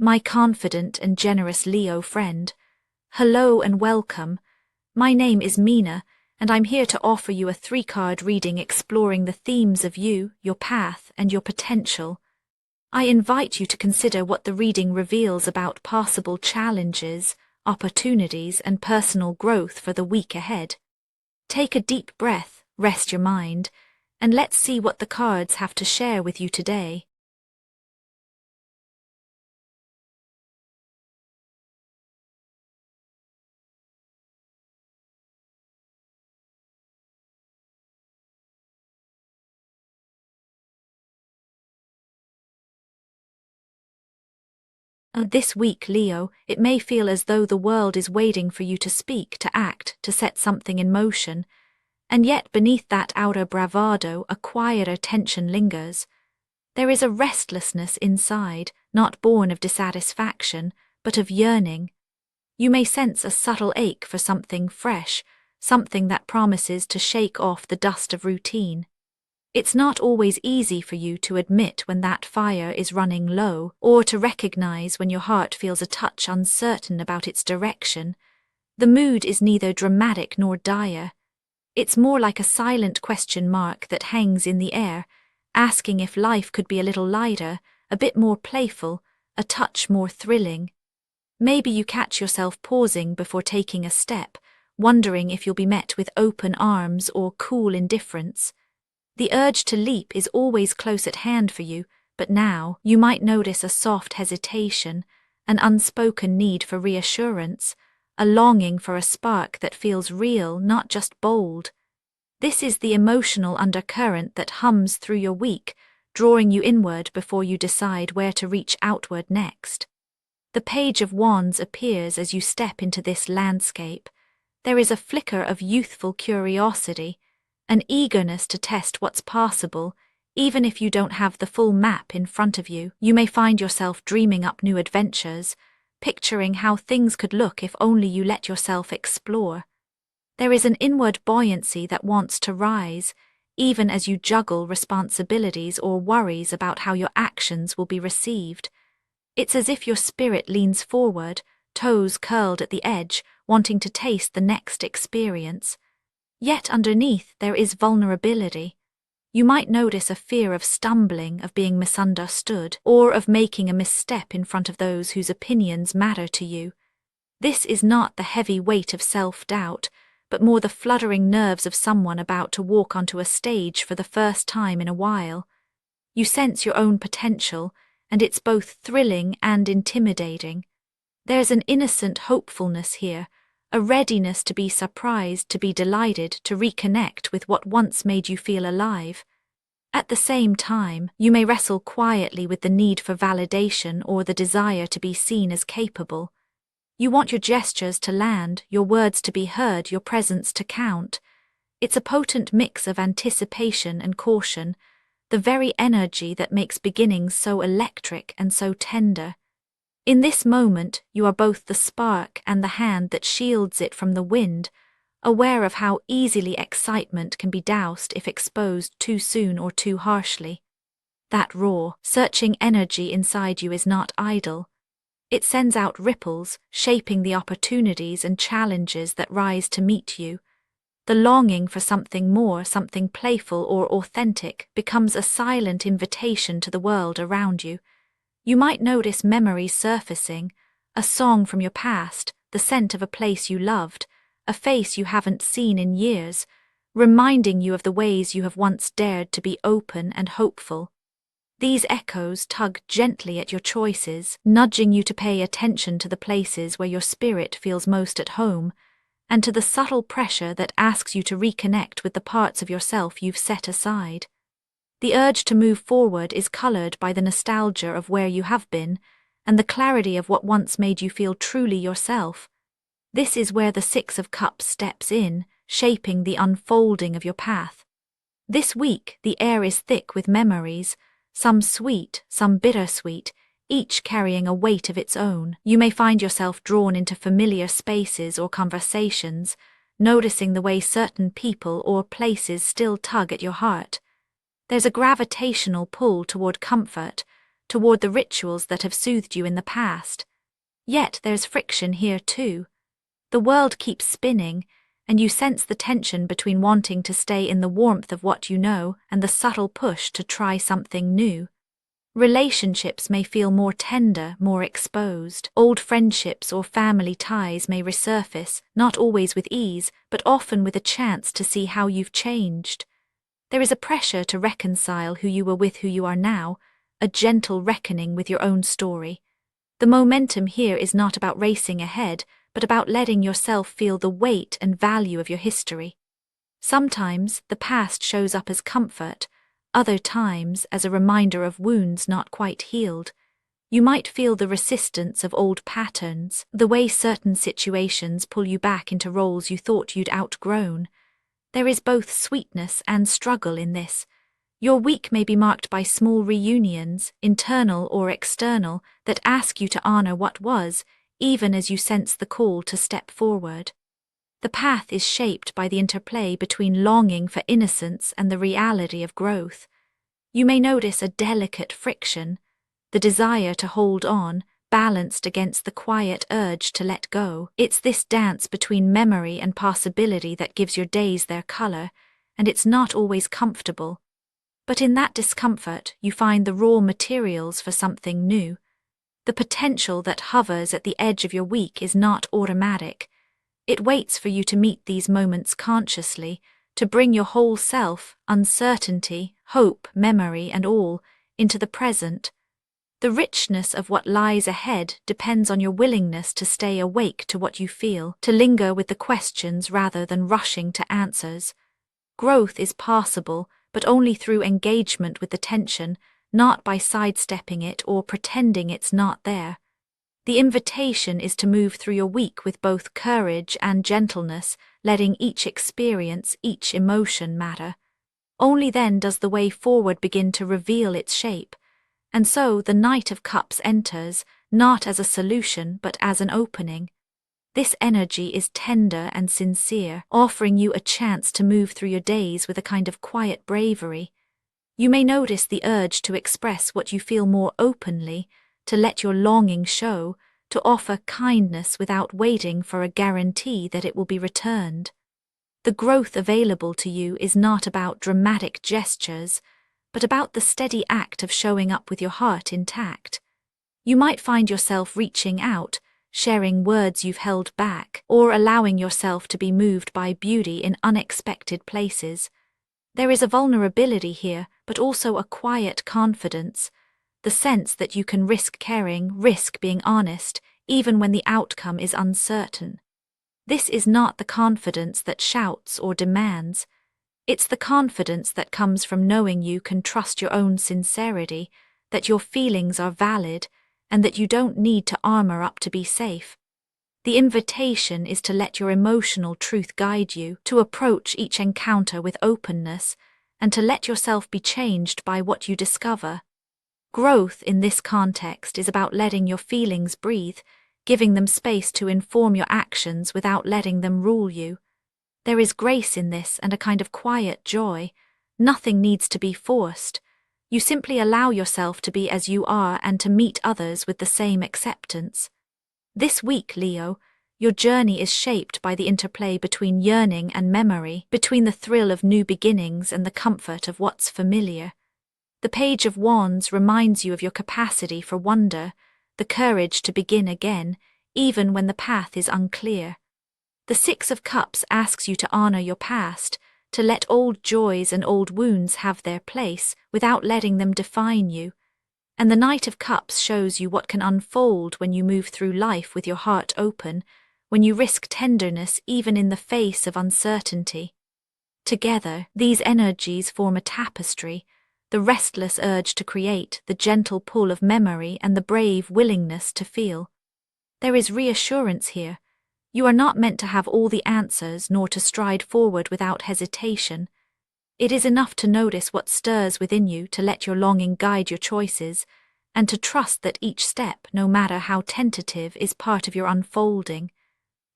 my confident and generous Leo friend. Hello and welcome. My name is Mina, and I'm here to offer you a 3-card reading exploring the themes of you, your path, and your potential. I invite you to consider what the reading reveals about possible challenges, opportunities, and personal growth for the week ahead. Take a deep breath, rest your mind, and let's see what the cards have to share with you today. This week, Leo, it may feel as though the world is waiting for you to speak, to act, to set something in motion. And yet beneath that outer bravado, a quieter tension lingers. There is a restlessness inside, not born of dissatisfaction, but of yearning. You may sense a subtle ache for something fresh, something that promises to shake off the dust of routine. It's not always easy for you to admit when that fire is running low, or to recognize when your heart feels a touch uncertain about its direction. The mood is neither dramatic nor dire. It's more like a silent question mark that hangs in the air, asking if life could be a little lighter, a bit more playful, a touch more thrilling. Maybe you catch yourself pausing before taking a step, wondering if you'll be met with open arms or cool indifference. The urge to leap is always close at hand for you, but now you might notice a soft hesitation, an unspoken need for reassurance, a longing for a spark that feels real, not just bold. This is the emotional undercurrent that hums through your week, drawing you inward before you decide where to reach outward next. The Page of Wands appears as you step into this landscape. There is a flicker of youthful curiosity, an eagerness to test what's possible. Even if you don't have the full map in front of you, you may find yourself dreaming up new adventures, picturing how things could look if only you let yourself explore. There is an inward buoyancy that wants to rise, even as you juggle responsibilities or worries about how your actions will be received. It's as if your spirit leans forward, toes curled at the edge, wanting to taste the next experience. Yet underneath there is vulnerability. You might notice a fear of stumbling, of being misunderstood, or of making a misstep in front of those whose opinions matter to you. This is not the heavy weight of self-doubt, but more the fluttering nerves of someone about to walk onto a stage for the first time in a while. You sense your own potential, and it's both thrilling and intimidating. There's an innocent hopefulness here, a readiness to be surprised, to be delighted, to reconnect with what once made you feel alive. At the same time, you may wrestle quietly with the need for validation or the desire to be seen as capable. You want your gestures to land, your words to be heard, your presence to count. It's a potent mix of anticipation and caution, the very energy that makes beginnings so electric and so tender. In this moment, you are both the spark and the hand that shields it from the wind, aware of how easily excitement can be doused if exposed too soon or too harshly. That raw, searching energy inside you is not idle. It sends out ripples, shaping the opportunities and challenges that rise to meet you. The longing for something more, something playful or authentic, becomes a silent invitation to the world around you. You might notice memories surfacing, a song from your past, the scent of a place you loved, a face you haven't seen in years, reminding you of the ways you have once dared to be open and hopeful. These echoes tug gently at your choices, nudging you to pay attention to the places where your spirit feels most at home, and to the subtle pressure that asks you to reconnect with the parts of yourself you've set aside. The urge to move forward is colored by the nostalgia of where you have been, and the clarity of what once made you feel truly yourself. This is where the Six of Cups steps in, shaping the unfolding of your path. This week, the air is thick with memories, some sweet, some bittersweet, each carrying a weight of its own. You may find yourself drawn into familiar spaces or conversations, noticing the way certain people or places still tug at your heart. There's a gravitational pull toward comfort, toward the rituals that have soothed you in the past. Yet there's friction here too. The world keeps spinning, and you sense the tension between wanting to stay in the warmth of what you know and the subtle push to try something new. Relationships may feel more tender, more exposed. Old friendships or family ties may resurface, not always with ease, but often with a chance to see how you've changed. There is a pressure to reconcile who you were with who you are now, a gentle reckoning with your own story. The momentum here is not about racing ahead, but about letting yourself feel the weight and value of your history. Sometimes the past shows up as comfort, other times as a reminder of wounds not quite healed. You might feel the resistance of old patterns, the way certain situations pull you back into roles you thought you'd outgrown. There is both sweetness and struggle in this. Your week may be marked by small reunions, internal or external, that ask you to honor what was, even as you sense the call to step forward. The path is shaped by the interplay between longing for innocence and the reality of growth. You may notice a delicate friction, the desire to hold on, balanced against the quiet urge to let go. It's this dance between memory and possibility that gives your days their color, and it's not always comfortable. But in that discomfort, you find the raw materials for something new. The potential that hovers at the edge of your week is not automatic. It waits for you to meet these moments consciously, to bring your whole self, uncertainty, hope, memory, and all, into the present. The richness of what lies ahead depends on your willingness to stay awake to what you feel, to linger with the questions rather than rushing to answers. Growth is possible, but only through engagement with the tension, not by sidestepping it or pretending it's not there. The invitation is to move through your week with both courage and gentleness, letting each experience, each emotion matter. Only then does the way forward begin to reveal its shape. And so the Knight of Cups enters, not as a solution but as an opening. This energy is tender and sincere, offering you a chance to move through your days with a kind of quiet bravery. You may notice the urge to express what you feel more openly, to let your longing show, to offer kindness without waiting for a guarantee that it will be returned. The growth available to you is not about dramatic gestures, but about the steady act of showing up with your heart intact. You might find yourself reaching out, sharing words you've held back, or allowing yourself to be moved by beauty in unexpected places. There is a vulnerability here, but also a quiet confidence, the sense that you can risk caring, risk being honest, even when the outcome is uncertain. This is not the confidence that shouts or demands. It's the confidence that comes from knowing you can trust your own sincerity, that your feelings are valid, and that you don't need to armor up to be safe. The invitation is to let your emotional truth guide you, to approach each encounter with openness, and to let yourself be changed by what you discover. Growth in this context is about letting your feelings breathe, giving them space to inform your actions without letting them rule you. There is grace in this and a kind of quiet joy. Nothing needs to be forced. You simply allow yourself to be as you are and to meet others with the same acceptance. This week, Leo, your journey is shaped by the interplay between yearning and memory, between the thrill of new beginnings and the comfort of what's familiar. The Page of Wands reminds you of your capacity for wonder, the courage to begin again, even when the path is unclear. The Six of Cups asks you to honor your past, to let old joys and old wounds have their place without letting them define you. And the Knight of Cups shows you what can unfold when you move through life with your heart open, when you risk tenderness even in the face of uncertainty. Together, these energies form a tapestry, the restless urge to create, the gentle pull of memory, and the brave willingness to feel. There is reassurance here. You are not meant to have all the answers nor to stride forward without hesitation. It is enough to notice what stirs within you, to let your longing guide your choices, and to trust that each step, no matter how tentative, is part of your unfolding.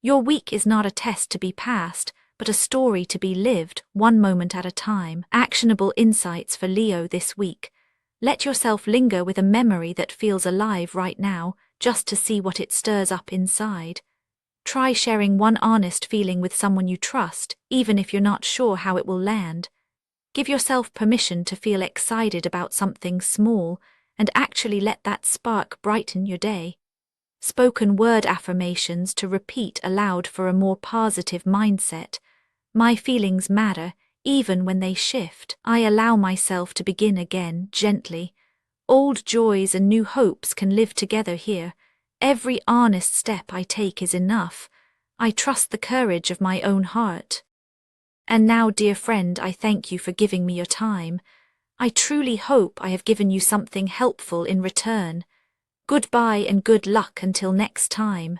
Your week is not a test to be passed, but a story to be lived, one moment at a time. Actionable insights for Leo this week. Let yourself linger with a memory that feels alive right now, just to see what it stirs up inside. Try sharing one honest feeling with someone you trust, even if you're not sure how it will land. Give yourself permission to feel excited about something small and actually let that spark brighten your day. Spoken word affirmations to repeat aloud for a more positive mindset. My feelings matter, even when they shift. I allow myself to begin again, gently. Old joys and new hopes can live together here. Every honest step I take is enough. I trust the courage of my own heart. And now, dear friend, I thank you for giving me your time. I truly hope I have given you something helpful in return. Goodbye and good luck until next time.